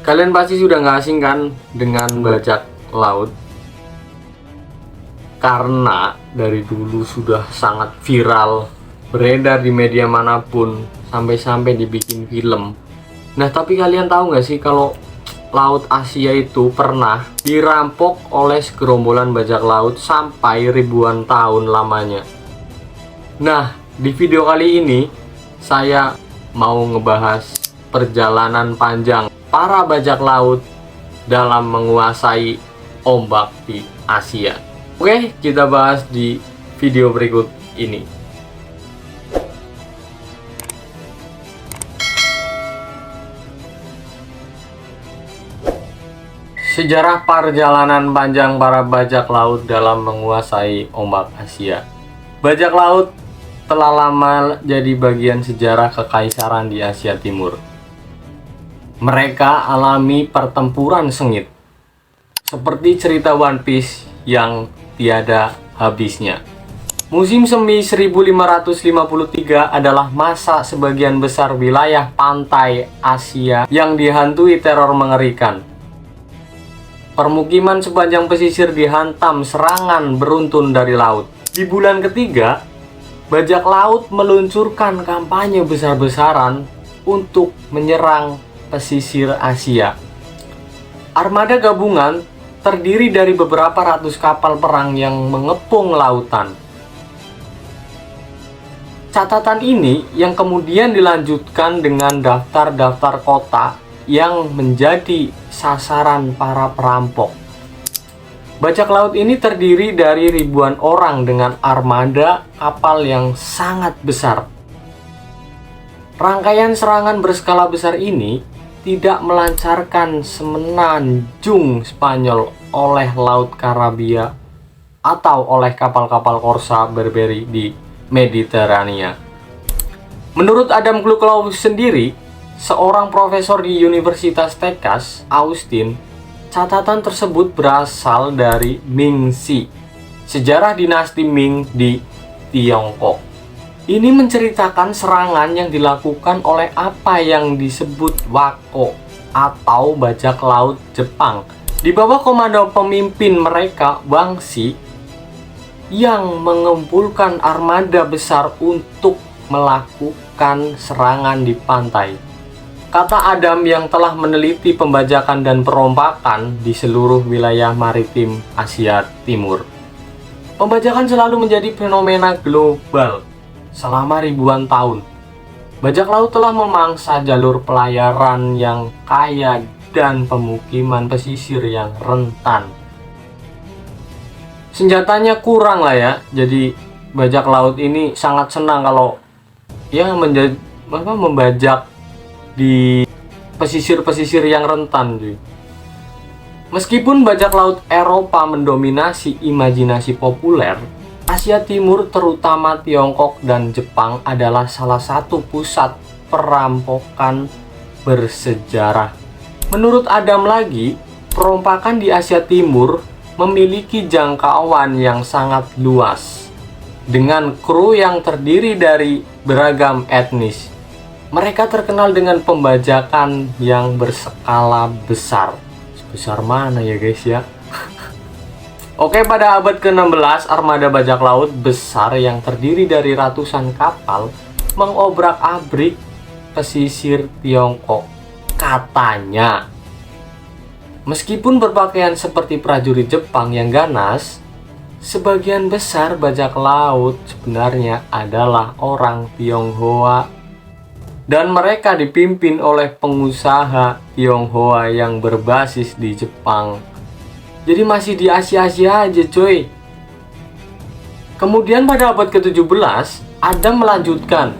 Kalian pasti sudah nggak asing kan dengan bajak laut? Karena dari dulu sudah sangat viral, beredar di media manapun, sampai-sampai dibikin film. Nah, tapi kalian tahu nggak sih kalau Laut Asia itu pernah dirampok oleh segerombolan bajak laut sampai ribuan tahun lamanya. Nah, di video kali ini saya mau ngebahas perjalanan panjang para bajak laut dalam menguasai ombak di Asia. Oke, kita bahas di video berikut ini. Sejarah perjalanan panjang para bajak laut dalam menguasai ombak Asia. Bajak laut telah lama jadi bagian sejarah kekaisaran di Asia Timur. Mereka alami pertempuran sengit, seperti cerita One Piece yang tiada habisnya. Musim semi 1553 adalah masa sebagian besar wilayah pantai Asia yang dihantui teror mengerikan. Permukiman sepanjang pesisir dihantam serangan beruntun dari laut. Di bulan ketiga, bajak laut meluncurkan kampanye besar-besaran untuk menyerang pesisir Asia. Armada gabungan terdiri dari beberapa ratus kapal perang yang mengepung lautan. Catatan ini yang kemudian dilanjutkan dengan daftar-daftar kota yang menjadi sasaran para perampok. Bajak laut ini terdiri dari ribuan orang dengan armada kapal yang sangat besar. Rangkaian serangan berskala besar ini tidak melancarkan semenanjung Spanyol oleh Laut Karibia atau oleh kapal-kapal korsa berberi di Mediterania. Menurut Adam Kluklau sendiri, seorang profesor di Universitas Texas, Austin, catatan tersebut berasal dari Mingxi, sejarah dinasti Ming di Tiongkok. Ini menceritakan serangan yang dilakukan oleh apa yang disebut Wako atau bajak laut Jepang di bawah komando pemimpin mereka Wang Xi yang mengumpulkan armada besar untuk melakukan serangan di pantai. Kata Adam yang telah meneliti pembajakan dan perombakan di seluruh wilayah maritim Asia Timur. Pembajakan selalu menjadi fenomena global selama ribuan tahun. Bajak laut telah memangsa jalur pelayaran yang kaya dan pemukiman pesisir yang rentan. Senjatanya kurang lah ya, jadi bajak laut ini sangat senang kalau ya membajak di pesisir-pesisir yang rentan cuy. Meskipun bajak laut Eropa mendominasi imajinasi populer, Asia Timur terutama Tiongkok dan Jepang adalah salah satu pusat perampokan bersejarah. Menurut Adam lagi, perompakan di Asia Timur memiliki jangkauan yang sangat luas dengan kru yang terdiri dari beragam etnis. Mereka terkenal dengan pembajakan yang berskala besar. Sebesar mana ya guys ya? Oke, pada abad ke-16, armada bajak laut besar yang terdiri dari ratusan kapal mengobrak-abrik pesisir Tiongkok. Katanya, meskipun berpakaian seperti prajurit Jepang yang ganas, sebagian besar bajak laut sebenarnya adalah orang Tionghoa. Dan mereka dipimpin oleh pengusaha Tionghoa yang berbasis di Jepang. Jadi masih di Asia-Asia aja coy. Kemudian pada abad ke-17, Adam melanjutkan.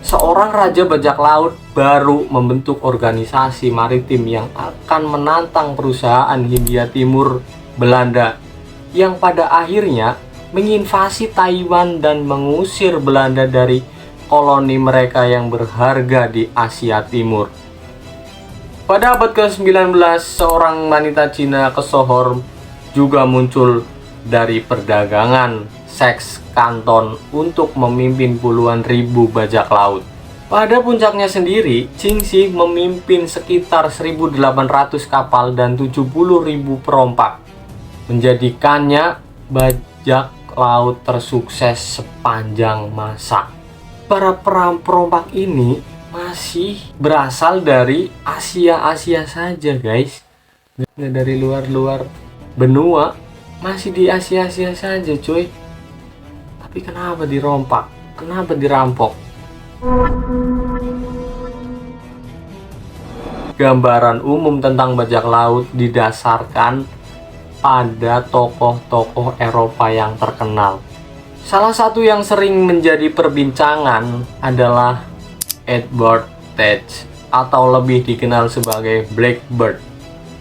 Seorang raja bajak laut baru membentuk organisasi maritim yang akan menantang perusahaan Hindia Timur Belanda yang pada akhirnya menginvasi Taiwan dan mengusir Belanda dari koloni mereka yang berharga di Asia Timur. Pada abad ke-19, seorang wanita Cina kesohor juga muncul dari perdagangan seks kanton untuk memimpin puluhan ribu bajak laut. Pada puncaknya sendiri, Jingxi memimpin sekitar 1.800 kapal dan 70.000 perompak, menjadikannya bajak laut tersukses sepanjang masa. Para perompak ini masih berasal dari Asia saja, guys. Nggak dari luar benua, masih di Asia saja, cuy. Tapi kenapa dirompak? Kenapa dirampok? Gambaran umum tentang bajak laut didasarkan pada tokoh-tokoh Eropa yang terkenal. Salah satu yang sering menjadi perbincangan adalah Edward Teach, atau lebih dikenal sebagai Blackbeard.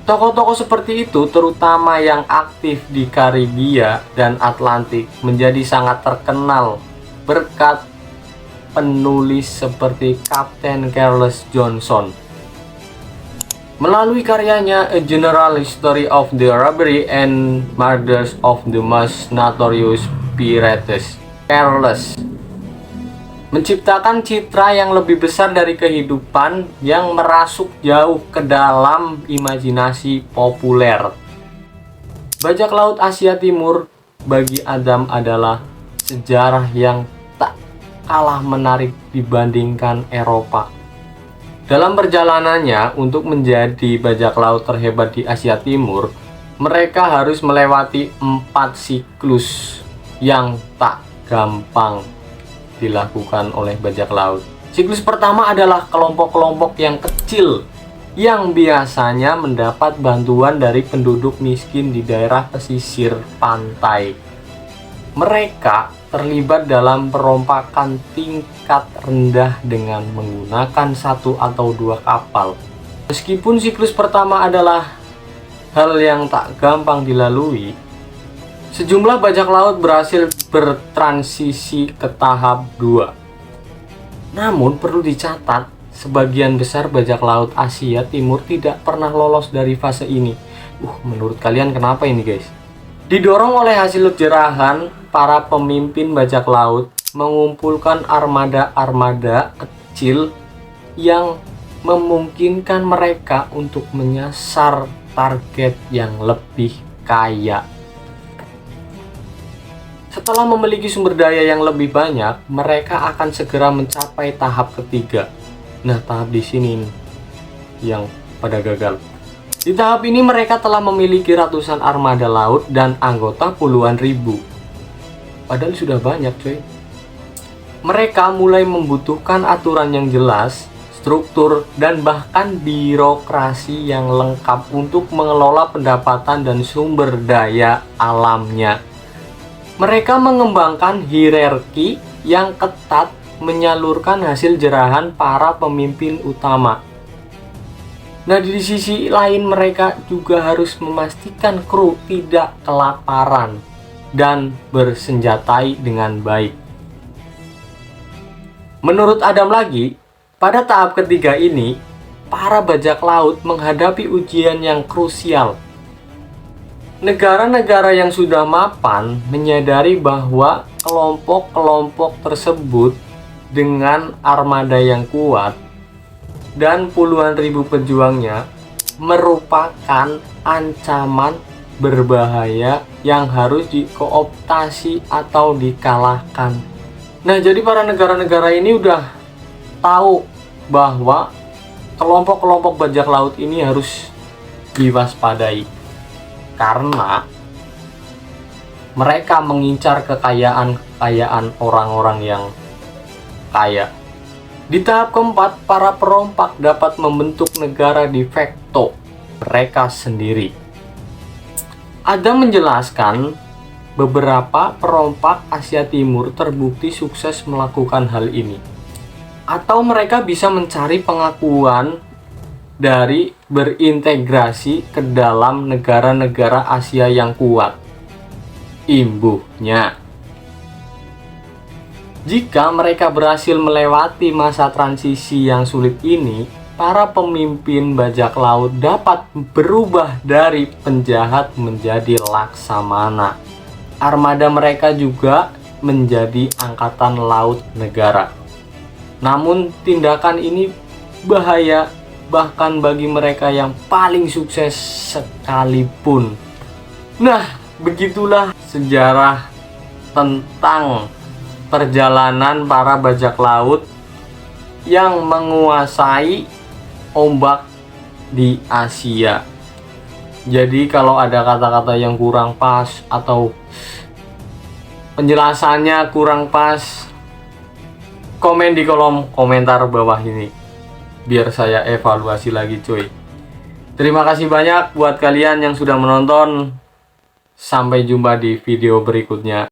Tokoh-tokoh seperti itu, terutama yang aktif di Karibia dan Atlantik, menjadi sangat terkenal berkat penulis seperti Kapten Carlos Johnson. Melalui karyanya A General History of the Robbery and Murders of the Most Notorious Pirates, Carlos menciptakan citra yang lebih besar dari kehidupan yang merasuk jauh ke dalam imajinasi populer. Bajak laut Asia Timur bagi Adam adalah sejarah yang tak kalah menarik dibandingkan Eropa. Dalam perjalanannya untuk menjadi bajak laut terhebat di Asia Timur, mereka harus melewati 4 siklus yang tak gampang dilakukan oleh bajak laut. Siklus pertama adalah kelompok-kelompok yang kecil yang biasanya mendapat bantuan dari penduduk miskin di daerah pesisir pantai. Mereka terlibat dalam perompakan tingkat rendah dengan menggunakan 1 atau 2 kapal. Meskipun siklus pertama adalah hal yang tak gampang dilalui, sejumlah bajak laut berhasil bertransisi ke tahap 2. Namun perlu dicatat, sebagian besar bajak laut Asia Timur tidak pernah lolos dari fase ini. Menurut kalian kenapa ini, guys? Didorong oleh hasil jerahan, para pemimpin bajak laut mengumpulkan armada-armada kecil yang memungkinkan mereka untuk menyasar target yang lebih kaya. Setelah memiliki sumber daya yang lebih banyak, mereka akan segera mencapai tahap ketiga. Nah, tahap di sini nih yang pada gagal. Di tahap ini mereka telah memiliki ratusan armada laut dan anggota puluhan ribu. Padahal sudah banyak, cuy. Mereka mulai membutuhkan aturan yang jelas, struktur, dan bahkan birokrasi yang lengkap untuk mengelola pendapatan dan sumber daya alamnya. Mereka mengembangkan hierarki yang ketat, menyalurkan hasil jerahan para pemimpin utama. Nah, di sisi lain mereka juga harus memastikan kru tidak kelaparan dan bersenjatai dengan baik. Menurut Adam lagi, pada tahap ketiga ini, para bajak laut menghadapi ujian yang krusial. Negara-negara yang sudah mapan menyadari bahwa kelompok-kelompok tersebut dengan armada yang kuat dan puluhan ribu pejuangnya merupakan ancaman berbahaya yang harus dikooptasi atau dikalahkan. Nah, jadi para negara-negara ini udah tahu bahwa kelompok-kelompok bajak laut ini harus diwaspadai karena mereka mengincar kekayaan orang-orang yang kaya. Di tahap keempat, para perompak dapat membentuk negara de facto mereka sendiri. Adam menjelaskan beberapa perompak Asia Timur terbukti sukses melakukan hal ini. Atau mereka bisa mencari pengakuan dari berintegrasi ke dalam negara-negara Asia yang kuat. Imbuhnya, jika mereka berhasil melewati masa transisi yang sulit ini, para pemimpin bajak laut dapat berubah dari penjahat menjadi laksamana. Armada mereka juga menjadi angkatan laut negara. Namun tindakan ini bahaya bahkan bagi mereka yang paling sukses sekalipun. Nah, begitulah sejarah tentang perjalanan para bajak laut yang menguasai ombak di Asia. Jadi kalau ada kata-kata yang kurang pas atau penjelasannya kurang pas, komen di kolom komentar bawah ini biar saya evaluasi lagi cuy. Terima kasih banyak buat kalian yang sudah menonton. Sampai jumpa di video berikutnya.